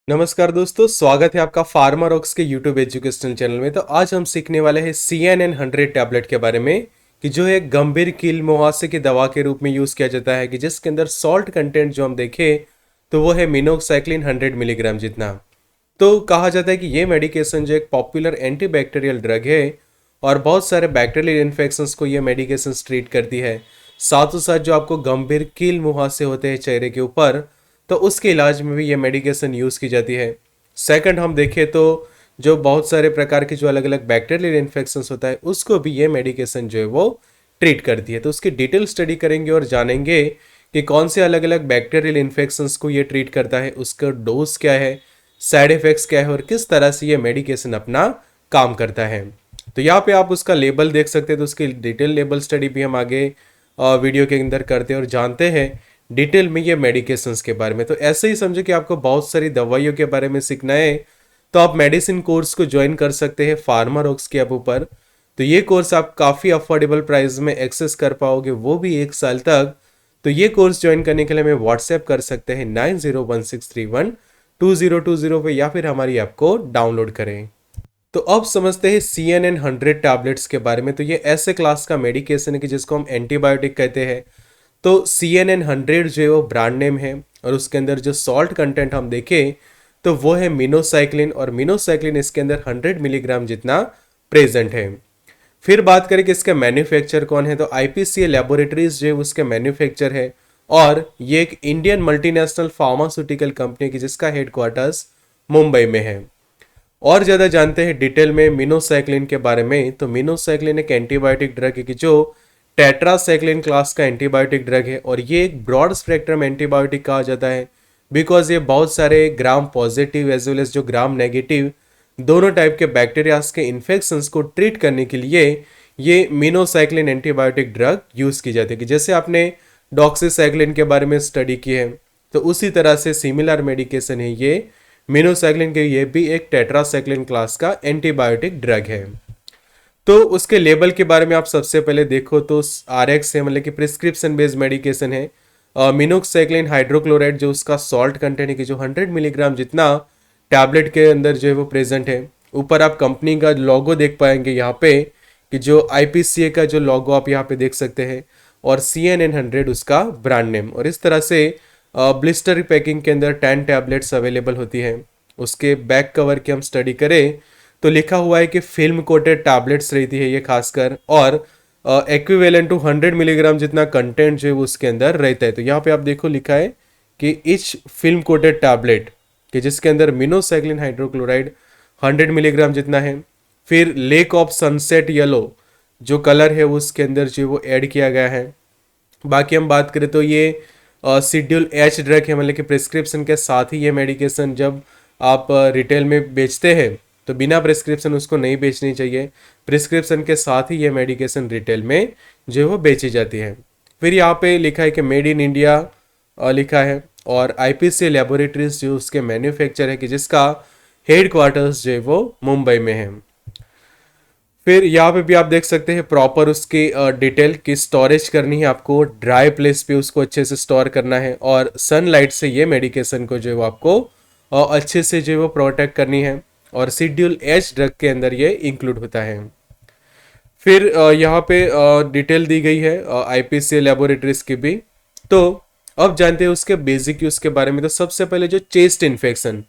नमस्कार दोस्तों, स्वागत है आपका फार्मारॉक्स के यूट्यूब एजुकेशनल चैनल में। तो आज हम सीखने वाले हैं CNN-100 टैबलेट के बारे में कि जो एक गंभीर कील मुहासे की दवा के रूप में यूज़ किया जाता है कि जिसके अंदर सॉल्ट कंटेंट जो हम देखें तो वो है मिनोक्साइक्लिन 100 मिलीग्राम जितना। तो कहा जाता है कि ये मेडिकेशन जो एक पॉपुलर एंटीबैक्टीरियल ड्रग है और बहुत सारे बैक्टीरियल इन्फेक्शंस को ये मेडिकेशन ट्रीट करती है। साथों साथ जो आपको गंभीर कील मुहासे होते हैं चेहरे के ऊपर, तो उसके इलाज में भी ये मेडिकेशन यूज़ की जाती है। सेकंड हम देखें तो जो बहुत सारे प्रकार के जो अलग अलग बैक्टीरियल इन्फेक्शंस होता है उसको भी ये मेडिकेशन जो है वो ट्रीट करती है। तो उसकी डिटेल स्टडी करेंगे और जानेंगे कि कौन से अलग अलग बैक्टीरियल इन्फेक्शंस को ये ट्रीट करता है, उसका डोज क्या है, साइड इफेक्ट्स क्या है और किस तरह से ये मेडिकेशन अपना काम करता है। तो यहाँ पे आप उसका लेबल देख सकते हैं। तो उसकी डिटेल लेबल स्टडी भी हम आगे वीडियो के अंदर करते हैं और जानते हैं डिटेल में ये मेडिकेशंस के बारे में। तो ऐसे ही समझो कि आपको बहुत सारी दवाइयों के बारे में सीखना है तो आप मेडिसिन कोर्स को ज्वाइन कर सकते हैं फार्मारॉक्स के ऐप ऊपर। तो ये कोर्स आप काफ़ी अफोर्डेबल प्राइस में एक्सेस कर पाओगे, वो भी 1 साल तक। तो ये कोर्स ज्वाइन करने के लिए हमें व्हाट्सएप कर सकते हैं 9016312020 पे, या फिर हमारी ऐप को डाउनलोड करें। तो अब समझते हैं CNN-100 टैबलेट्स के बारे में। तो ये ऐसे क्लास का मेडिकेशन है कि जिसको हम एंटीबायोटिक कहते हैं। तो CNN-100 जो है वो ब्रांड नेम है और उसके अंदर जो सॉल्ट कंटेंट हम देखें तो वो है मिनोसाइक्लिन, और मिनोसाइक्लिन इसके अंदर 100 मिलीग्राम जितना प्रेजेंट है। फिर बात करें कि इसका मैन्युफैक्चर कौन है, तो IPCA लैबोरेटरीज जो है उसके मैन्युफैक्चर है और ये एक इंडियन मल्टीनेशनल फार्मास्यूटिकल कंपनी की जिसका हेडक्वार्टर्स मुंबई में है। और ज़्यादा जानते हैं डिटेल में मिनोसाइक्लिन के बारे में। तो मिनोसाइक्लिन एक एंटीबायोटिक ड्रग है कि जो टेट्रासाइक्लिन क्लास का एंटीबायोटिक ड्रग है और ये एक ब्रॉड स्पेक्ट्रम एंटीबायोटिक कहा जाता है बिकॉज ये बहुत सारे gram positive as well as जो ग्राम नेगेटिव दोनों टाइप के बैक्टीरियाज के इन्फेक्शंस को ट्रीट करने के लिए ये मिनोसाइक्लिन एंटीबायोटिक ड्रग यूज़ की जाती है। कि जैसे आपने डॉक्सीसाइक्लिन के बारे में स्टडी की है तो उसी तरह से सिमिलर मेडिकेशन है ये मिनोसाइक्लिन के। ये भी एक टेट्रासाइक्लिन क्लास का एंटीबायोटिक ड्रग है। तो उसके लेबल के बारे में आप सबसे पहले देखो तो RX है, मतलब कि प्रिस्क्रिप्शन बेस्ड मेडिकेशन है। मिनोक्साइक्लिन हाइड्रोक्लोराइड जो उसका सॉल्ट कंटेंट है कि जो 100 मिलीग्राम जितना टैबलेट के अंदर जो है वो प्रेजेंट है। ऊपर आप कंपनी का लोगो देख पाएंगे यहाँ पे कि जो IPCA का जो लोगो आप यहाँ पे देख सकते हैं और CNN-100 उसका ब्रांड नेम। और इस तरह से ब्लिस्टर पैकिंग के अंदर 10 टैबलेट्स अवेलेबल होती है। उसके बैक कवर की हम स्टडी करें तो लिखा हुआ है कि फिल्म कोटेड टैबलेट्स रहती है ये खासकर, और एक्विवेलेंट टू 100 मिलीग्राम जितना कंटेंट जो है उसके अंदर रहता है। तो यहाँ पे आप देखो लिखा है कि इच फिल्म कोटेड टैबलेट कि जिसके अंदर मिनोसाइक्लिन हाइड्रोक्लोराइड 100 मिलीग्राम जितना है। फिर लेक ऑफ सनसेट येलो जो कलर है उसके अंदर जो वो ऐड किया गया है। बाकी हम बात करें तो ये शेड्यूल H ड्रग है, मतलब कि प्रिस्क्रिप्शन के साथ ही ये मेडिकेशन जब आप रिटेल में बेचते हैं तो बिना प्रिस्क्रिप्शन उसको नहीं बेचनी चाहिए। प्रिस्क्रिप्शन के साथ ही ये मेडिकेशन रिटेल में जो है वो बेची जाती है। फिर यहाँ पे लिखा है कि मेड इन इंडिया लिखा है और IPCA लैबोरेटरीज जो उसके मैन्युफैक्चर है कि जिसका हेड क्वार्टर्स जो है वो मुंबई में है। फिर यहाँ पे भी आप देख सकते हैं प्रॉपर उसकी डिटेल की स्टोरेज करनी है आपको, ड्राई प्लेस पे उसको अच्छे से स्टोर करना है और सनलाइट से ये मेडिकेशन को जो है वो आपको अच्छे से जो है वो प्रोटेक्ट करनी है और शेड्यूल H ड्रग के अंदर ये इंक्लूड होता है। फिर यहाँ पे डिटेल दी गई है IPCA लैबोरेटरीज की भी। तो अब जानते हैं उसके बेसिक यूज के बारे में। तो सबसे पहले जो चेस्ट इन्फेक्शन,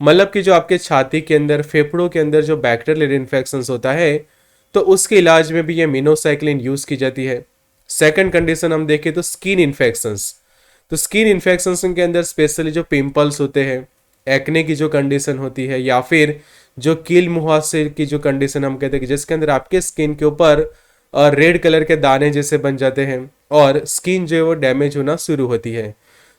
मतलब कि जो आपके छाती के अंदर फेफड़ों के अंदर जो बैक्टीरियल इन्फेक्शन होता है तो उसके इलाज में भी ये मिनोसाइक्लिन यूज की जाती है। सेकंड कंडीशन हम देखें तो स्किन इन्फेक्शंस। तो स्किन इन्फेक्शंस के अंदर स्पेशली जो पिंपल्स होते हैं, एक्ने की जो कंडीशन होती है, या फिर जो कील मुहासे की जो कंडीशन हम कहते हैं कि जिसके अंदर आपके स्किन के ऊपर रेड कलर के दाने जैसे बन जाते हैं और स्किन जो है वो डैमेज होना शुरू होती है,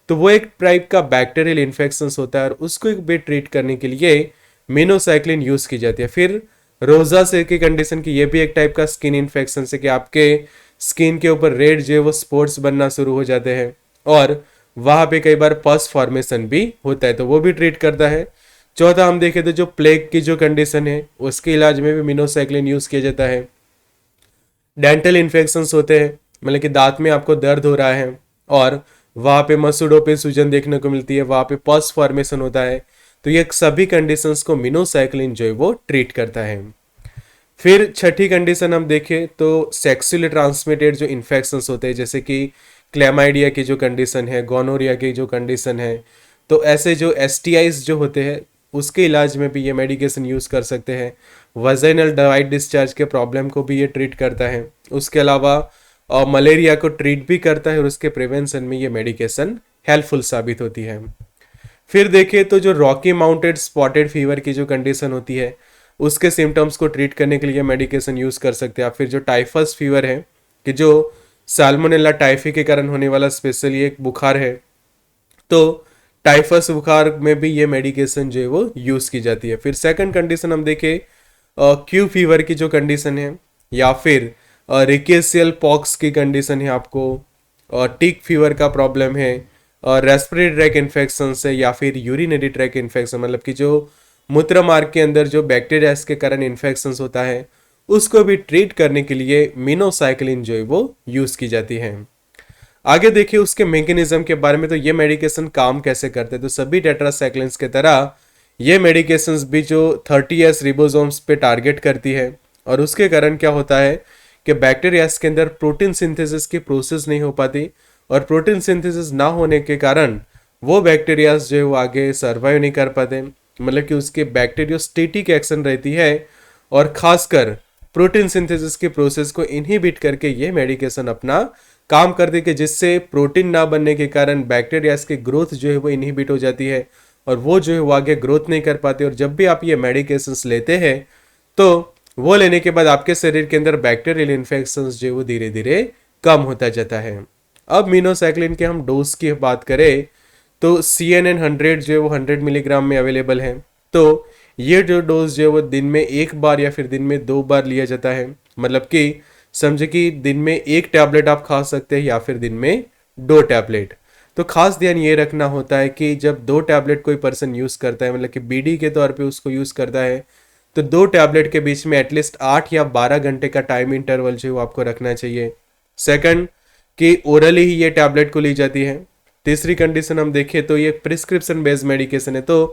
तो वो एक टाइप का बैक्टीरियल इन्फेक्शन होता है और उसको एक भी ट्रीट करने के लिए मिनोसाइक्लिन यूज की जाती है। फिर रोजा से की कंडीशन की ये भी एक टाइप का स्किन इन्फेक्शन है कि आपके स्किन के ऊपर रेड जो है वो स्पॉट्स बनना शुरू हो जाते हैं और वहां पे कई बार पस फॉर्मेशन भी होता है, तो वो भी ट्रीट करता है। चौथा हम देखें तो जो प्लेग की जो कंडीशन है उसके इलाज में भी मिनोसाइक्लिन यूज किया जाता है। डेंटल इन्फेक्शंस होते हैं, मतलब कि दांत में आपको दर्द हो रहा है और वहाँ पे मसूड़ों पे सूजन देखने को मिलती है, वहाँ पे पस फॉर्मेशन होता है, तो ये सभी कंडीशंस को मिनोसाइक्लिन जो है वो ट्रीट करता है। फिर छठी कंडीशन हम देखें तो सेक्सुअली ट्रांसमिटेड जो इन्फेक्शंस होते हैं, जैसे कि क्लैमाइडिया की जो कंडीशन है, गोनोरिया की जो कंडीशन है, तो ऐसे जो एसटीआईज जो होते हैं उसके इलाज में भी ये मेडिकेशन यूज़ कर सकते हैं। वजाइनल वाइट डिस्चार्ज के प्रॉब्लम को भी ये ट्रीट करता है। उसके अलावा मलेरिया को ट्रीट भी करता है और उसके प्रिवेंशन में ये मेडिकेशन हेल्पफुल साबित होती है। फिर देखें तो जो रॉकी माउंटेड स्पॉटेड फीवर की जो कंडीशन होती है उसके सिम्टम्स को ट्रीट करने के लिए मेडिकेशन यूज़ कर सकते हैं आप। फिर जो टाइफस फीवर है कि जो साल्मोनेला टाइफी के कारण होने वाला स्पेशली एक बुखार है, तो टाइफस बुखार में भी ये मेडिकेशन जो है वो यूज़ की जाती है। फिर सेकंड कंडीशन हम देखें क्यू फीवर की जो कंडीशन है, या फिर रिकेशियल पॉक्स की कंडीशन है आपको, टिक फीवर का प्रॉब्लम है, रेस्पिरेटरी ट्रैक इन्फेक्शन से, या फिर यूरिनरी ट्रैक इन्फेक्शन, मतलब कि जो मूत्र मार्ग के अंदर जो बैक्टीरिया के कारण इन्फेक्शन होता है उसको भी ट्रीट करने के लिए मिनोसाइक्लिन जो है वो यूज़ की जाती है। आगे देखिए उसके मैकेनिज्म के बारे में, तो ये मेडिकेशन काम कैसे करते हैं। तो सभी टेट्रासाइक्लिन्स के तरह ये मेडिकेशंस भी जो 30S रिबोसोम्स पे टारगेट करती है, और उसके कारण क्या होता है कि बैक्टीरियाज के अंदर प्रोटीन सिंथेसिस की प्रोसेस नहीं हो पाती, और प्रोटीन सिंथेसिस ना होने के कारण वो बैक्टीरियाज जो है वो आगे सर्वाइव नहीं कर पाते, मतलब कि उसके बैक्टीरियोस्टेटिक एक्शन रहती है, और खासकर प्रोटीन सिंथेसिस की प्रोसेस को इनहिबिट करके ये मेडिकेशन अपना काम कर दे, कि जिससे प्रोटीन ना बनने के कारण बैक्टीरियाज की ग्रोथ जो है वो इनहिबिट हो जाती है, और वो जो है वो आगे ग्रोथ नहीं कर पाते। और जब भी आप ये मेडिकेशंस लेते हैं तो वो लेने के बाद आपके शरीर के अंदर बैक्टीरियल इन्फेक्शंस जो है वो धीरे धीरे कम होता जाता है। अब मिनोसाइक्लिन के हम डोज की बात करें तो CNN100 जो है वो 100 मिलीग्राम में अवेलेबल है। तो ये जो डोज जो है वो दिन में एक बार या फिर दिन में 2 बार लिया जाता है, मतलब कि समझे कि दिन में 1 टैबलेट आप खा सकते हैं या फिर दिन में 2 टैबलेट। तो खास ध्यान ये रखना होता है कि जब 2 टैबलेट कोई पर्सन यूज़ करता है, मतलब कि बीडी के तौर पे उसको यूज़ करता है, तो 2 टैबलेट के बीच में एटलीस्ट 8 या 12 घंटे का टाइम इंटरवल जो है वो आपको रखना चाहिए। सेकंड कि ओरली ही ये टैबलेट को ली जाती है। तीसरी कंडीशन हम देखें तो ये प्रिस्क्रिप्शन बेस्ड मेडिकेशन है, तो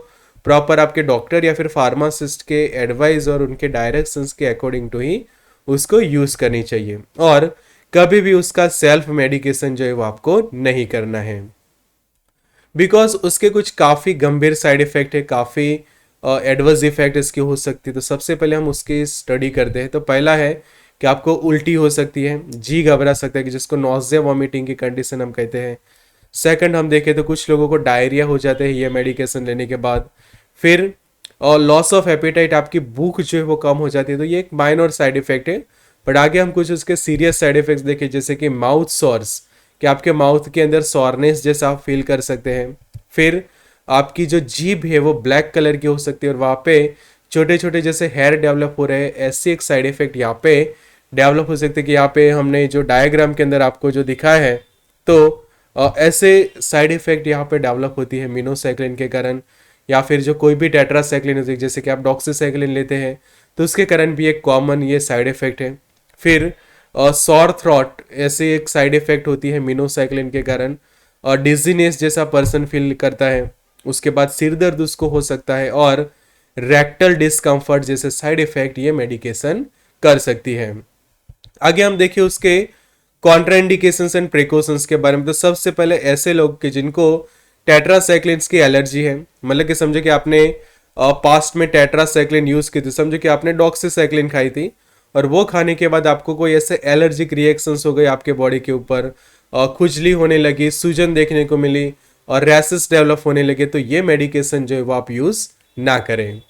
प्रॉपर आपके डॉक्टर या फिर फार्मासिस्ट के एडवाइस और उनके डायरेक्शंस के अकॉर्डिंग टू ही उसको यूज़ करनी चाहिए, और कभी भी उसका सेल्फ मेडिकेशन जो है वो आपको नहीं करना है, बिकॉज उसके कुछ काफ़ी गंभीर साइड इफेक्ट है, काफ़ी एडवर्स इफेक्ट इसकी हो सकती है। तो सबसे पहले हम उसकी स्टडी करते हैं। तो पहला है कि आपको उल्टी हो सकती है, जी घबरा सकता है, कि जिसको नॉजिया वॉमिटिंग की कंडीशन हम कहते हैं। सेकंड हम देखें तो कुछ लोगों को डायरिया हो जाते हैं ये मेडिकेशन लेने के बाद। फिर और लॉस ऑफ एपेटाइट, आपकी भूख जो है वो कम हो जाती है। तो ये एक माइनर साइड इफेक्ट है, बट आगे हम कुछ उसके सीरियस साइड इफेक्ट्स देखें, जैसे कि माउथ सॉर्स, कि आपके माउथ के अंदर सॉरनेस जैसा आप फील कर सकते हैं। फिर आपकी जो जीभ है वो ब्लैक कलर की हो सकती है, और वहाँ पे छोटे छोटे जैसे हेयर डेवलप हो रहे हैं, ऐसी एक साइड इफेक्ट यहाँ पे डेवलप हो सकते हैं, कि यहाँ पे हमने जो डायग्राम के अंदर आपको जो दिखाया है, तो ऐसे साइड इफेक्ट यहाँ पे डेवलप होती है मिनोसाइक्लिन के कारण, या फिर जो कोई भी टेट्रासाइक्लिन होती है, जैसे कि आप डॉक्सीसाइक्लिन लेते हैं तो उसके कारण भी एक कॉमन ये साइड इफेक्ट है। फिर सॉर थ्रॉट ऐसे एक साइड इफेक्ट होती है मिनोसाइक्लिन के कारण, और डिजीनेस जैसा पर्सन फील करता है। उसके बाद सिर दर्द उसको हो सकता है, और रेक्टल डिस्कम्फर्ट जैसे साइड इफेक्ट ये मेडिकेशन कर सकती है। आगे हम देखिए उसके कॉन्ट्राइंडिकेशंस एंड प्रिकॉशंस के बारे में। तो सबसे पहले ऐसे लोग के जिनको टेट्रासाइक्लिन्स की एलर्जी है, मतलब कि समझे कि आपने पास्ट में टेट्रासाइक्लिन यूज की थी, समझे कि आपने डॉक्सीसाइक्लिन खाई थी, और वो खाने के बाद आपको कोई ऐसे एलर्जिक रिएक्शंस हो गए आपके बॉडी के ऊपर, खुजली होने लगी, सूजन देखने को मिली, और रैसेस डेवलप होने लगे, तो ये मेडिकेशन जो है वो आप यूज ना करें।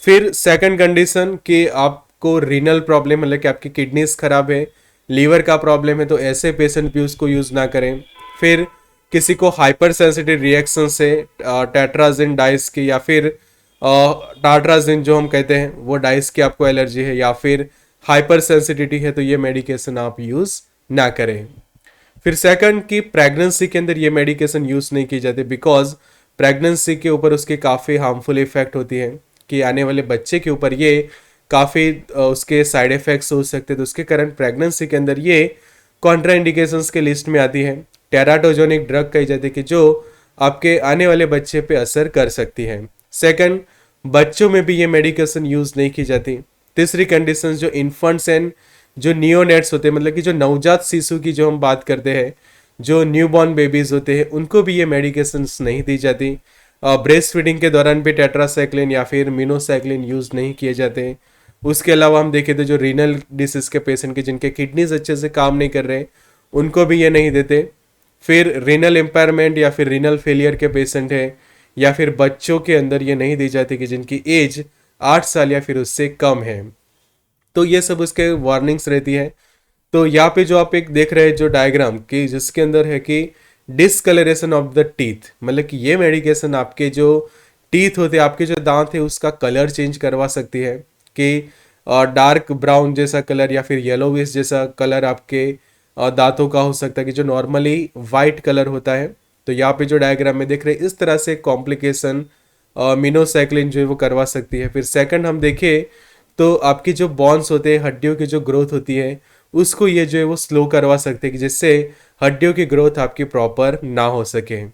फिर सेकंड कंडीशन कि आपको रीनल प्रॉब्लम, मतलब कि आपकी किडनीज खराब है, लीवर का प्रॉब्लम है, तो ऐसे पेशेंट भी उसको यूज़ ना करें। फिर किसी को हाइपर सेंसिटिव रिएक्शन से टेट्राजिन डाइस की, या फिर टाट्राजिन जो हम कहते हैं वो डाइस की आपको एलर्जी है, या फिर हाइपर सेंसिटिविटी है, तो ये मेडिकेशन आप यूज़ ना करें। फिर सेकंड कि प्रेगनेंसी के अंदर ये मेडिकेशन यूज़ नहीं की जाती, बिकॉज प्रेगनेंसी के ऊपर उसकी काफ़ी हार्मफुल इफेक्ट होती है, कि आने वाले बच्चे के ऊपर ये काफ़ी उसके साइड इफ़ेक्ट्स हो सकते हैं। तो उसके कारण प्रेगनेंसी के अंदर ये कॉन्ट्राइंडिकेशंस के लिस्ट में आती है। टेराटोजोनिक ड्रग कही जाती है, कि जो आपके आने वाले बच्चे पे असर कर सकती है। सेकंड, बच्चों में भी ये मेडिकेशन यूज नहीं की जाती। तीसरी कंडीशन, जो इन्फेंट्स एंड जो नियोनेट्स होते हैं, मतलब कि जो नवजात शिशु की जो हम बात करते हैं, जो न्यूबॉर्न बेबीज होते हैं, उनको भी ये मेडिकेशंस नहीं दी जाती। ब्रेस्ट फीडिंग के दौरान भी टेट्रासाइक्लिन या फिर मिनोसाइक्लिन यूज नहीं किए जाते। उसके अलावा हम देखें तो जो रीनल डिसीज के पेशेंट के जिनके किडनीज अच्छे से काम नहीं कर रहे, उनको भी ये नहीं देते। फिर रीनल एम्पायरमेंट या फिर रीनल फेलियर के पेशेंट है, या फिर बच्चों के अंदर ये नहीं दी जाती कि जिनकी एज 8 साल या फिर उससे कम है। तो ये सब उसके वार्निंग्स रहती है। तो यहाँ पे जो आप एक देख रहे हैं जो डायग्राम कि जिसके अंदर है कि डिसकलरेशन ऑफ द टीथ, मतलब कि ये मेडिकेशन आपके जो टीथ होते हैं, आपके जो दांत है, उसका कलर चेंज करवा सकती है कि डार्क ब्राउन जैसा कलर या फिर येलोविश जैसा कलर आपके दांतों का हो सकता है, कि जो नॉर्मली वाइट कलर होता है। तो यहाँ पे जो डायग्राम में देख रहे हैं, इस तरह से कॉम्प्लिकेशन मिनोसाइक्लिन जो है वो करवा सकती है। फिर सेकंड हम देखें तो आपकी जो बॉन्स होते हैं, हड्डियों की जो ग्रोथ होती है, उसको ये जो है वो स्लो करवा सकते हैं, कि जिससे हड्डियों की ग्रोथ आपकी प्रॉपर ना हो सके।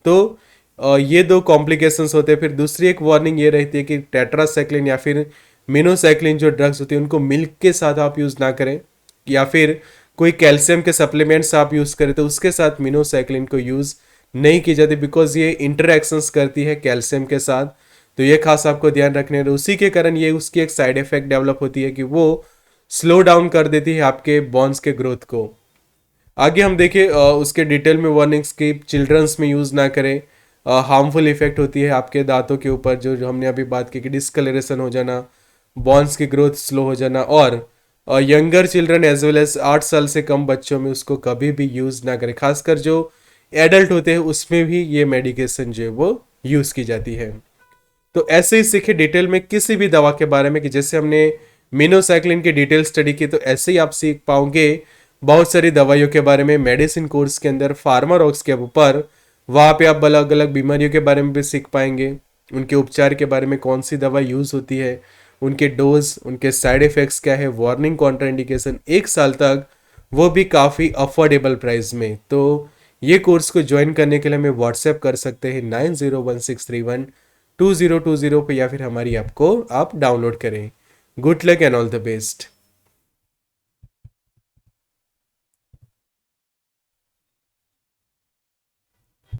तो ये दो कॉम्प्लिकेशंस होते हैं। फिर दूसरी एक वार्निंग ये रहती है कि टेट्रासाइक्लिन या फिर मिनोसाइक्लिन जो ड्रग्स होती है, उनको मिल्क के साथ आप यूज़ ना करें, या फिर कोई कैल्शियम के सप्लीमेंट्स आप यूज़ करें तो उसके साथ मिनोसाइक्लिन को यूज़ नहीं की जाती, बिकॉज ये इंटरैक्शंस करती है कैल्शियम के साथ। तो ये खास आपको ध्यान रखने है। उसी के कारण ये उसकी एक साइड इफेक्ट डेवलप होती है कि वो स्लो डाउन कर देती है आपके बॉन्स के ग्रोथ को। आगे हम देखें उसके डिटेल में वार्निंग्स की चिल्ड्रंस में यूज़ ना करें, हार्मफुल इफेक्ट होती है आपके दांतों के ऊपर, जो हमने अभी बात की कि डिस्कलरेशन हो जाना, बॉन्स की ग्रोथ स्लो हो जाना। और younger children as well as 8 साल से कम बच्चों में उसको कभी भी यूज़ ना करें, खासकर जो एडल्ट होते हैं उसमें भी ये मेडिकेशन जो है वो यूज़ की जाती है। तो ऐसे ही सीखे डिटेल में किसी भी दवा के बारे में, कि जैसे हमने मिनोसाइक्लिन की डिटेल स्टडी की, तो ऐसे ही आप सीख पाओगे बहुत सारी दवाइयों के बारे में मेडिसिन कोर्स के अंदर फार्मा रॉक्स के ऊपर। वहाँ पे आप अलग अलग बीमारियों के बारे में भी सीख पाएंगे, उनके उपचार के बारे में, कौन सी दवा यूज़ होती है, उनके डोज, उनके साइड इफ़ेक्ट्स क्या है, वार्निंग, कॉन्ट्राइंडिकेशन, 1 साल तक, वो भी काफ़ी अफोर्डेबल प्राइस में। तो ये कोर्स को ज्वाइन करने के लिए हमें व्हाट्सएप कर सकते हैं 9016312020 पे, या फिर हमारी ऐप को आप डाउनलोड करें। Good luck and all the best.